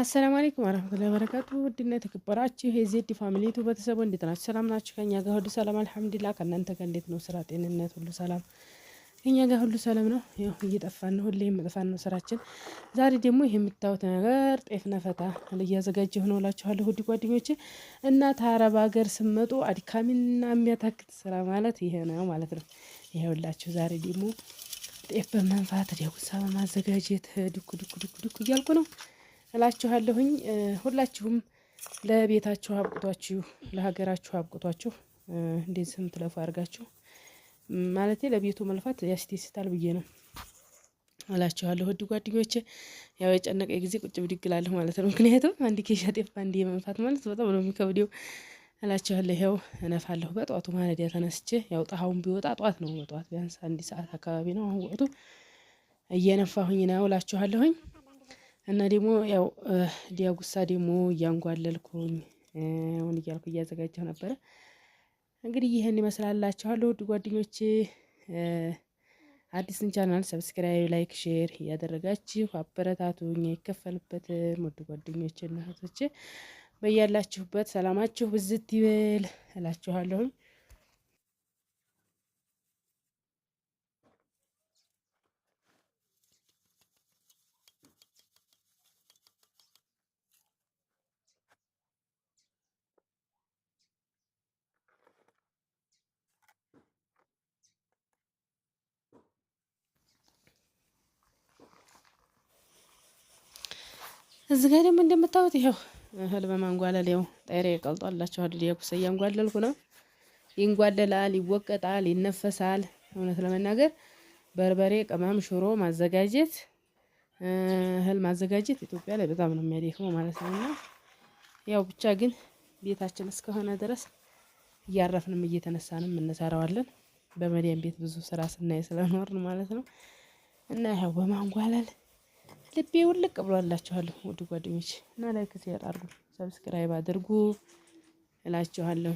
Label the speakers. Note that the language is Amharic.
Speaker 1: አሰላሙ አለይኩም ወራህመቱላሂ ወበረካቱ። ውድና የተከበራችሁ የዜድ ፋሚሊ ቱ ቤተሰቡ እንዴት ናችሁ? ሰላም ናችሁ? ከኛ ጋር ሁሉ ሰላም አልሐምዱሊላህ። ከእናንተ ጋር እንዴት ነው? ስራ፣ ጤንነት ሁሉ ሰላም? ከኛ ጋር ሁሉ ሰላም ነው። ያው እየጠፋን ነው፣ ሁሌ መጥፋን ነው ስራችን። ዛሬ ደግሞ ይሄ የምታዩት ነገር ጤፍ ነፈታ እያዘጋጀሁ ነው እላችኋለሁ ውድ ጓደኞቼ። እና አረብ ሀገር ስመጡ አድካሚና የሚያታክት ስራ ማለት ይሄ ነው ማለት ነው። ይሄውላችሁ ዛሬ ደግሞ ጤፍ በመንፋት ዳጉሳ በማዘጋጀት ዱክ ዱክ ዱክ ዱክ እያልኩ ነው እላችኋለሁኝ። ሁላችሁም ለቤታችሁ አብቅቷችሁ ለሀገራችሁ አብቅቷችሁ እንደዚህ የምትለፉ አድርጋችሁ ማለት ለቤቱ መልፋት ያስደስታል ብዬ ነው እላችኋለሁ ውድ ጓደኞቼ። ያው የጨነቀ ጊዜ ቁጭ ብድግ እላለሁ ማለት ነው። ምክንያቱም አንድ ኬሻ ጤፍ አንዴ መንፋት ማለት በጣም ነው የሚከብደው እላችኋለሁ። ይኸው እነፋለሁ በጧቱ ማለዳ ተነስቼ፣ ያው ፀሐዩም ቢወጣ ጧት ነው፣ በጧት ቢያንስ 1 ሰዓት አካባቢ ነው አሁን ወቅቱ። እየነፋሁኝ ነው እላችኋለሁኝ። እና ደግሞ ያው ዳጉሳ ደግሞ እያንጓለልኩኝ አሁን እያልኩ እያዘጋጀሁ ነበረ። እንግዲህ ይህን ይመስላላችኋለሁ ውድ ጓደኞቼ። አዲስን ቻናል ሰብስክራይብ፣ ላይክ፣ ሼር እያደረጋችሁ አበረታቱኝ። አይከፈልበትም ውድ ጓደኞቼ እና እህቶቼ። በያላችሁበት ሰላማችሁ ብዝት ይበል እላችኋለሁኝ። እዚህ ጋር ደግሞ እንደምታዩት ይኸው እህል በማንጓለል ያው ጣይሬ ቀልጧላችኋል። ዳጉሳ እያንጓለልኩ ነው። ይንጓለላል፣ ይወቀጣል፣ ይነፈሳል። እውነት ለመናገር በርበሬ፣ ቅመም፣ ሽሮ ማዘጋጀት እህል ማዘጋጀት ኢትዮጵያ ላይ በጣም ነው የሚያደክመው ማለት ነው። እና ያው ብቻ ግን ቤታችን እስከሆነ ድረስ እያረፍንም እየተነሳንም እንሰራዋለን። በመዲያን ቤት ብዙ ስራ ስናይ ስለኖርን ማለት ነው። እና ያው በማንጓለል ልቤ ውልቅ ብሏላችኋለሁ ውድ ጓደኞች። እና ላይክ ሼር አድርጉ፣ ሰብስክራይብ አድርጉ እላችኋለሁ።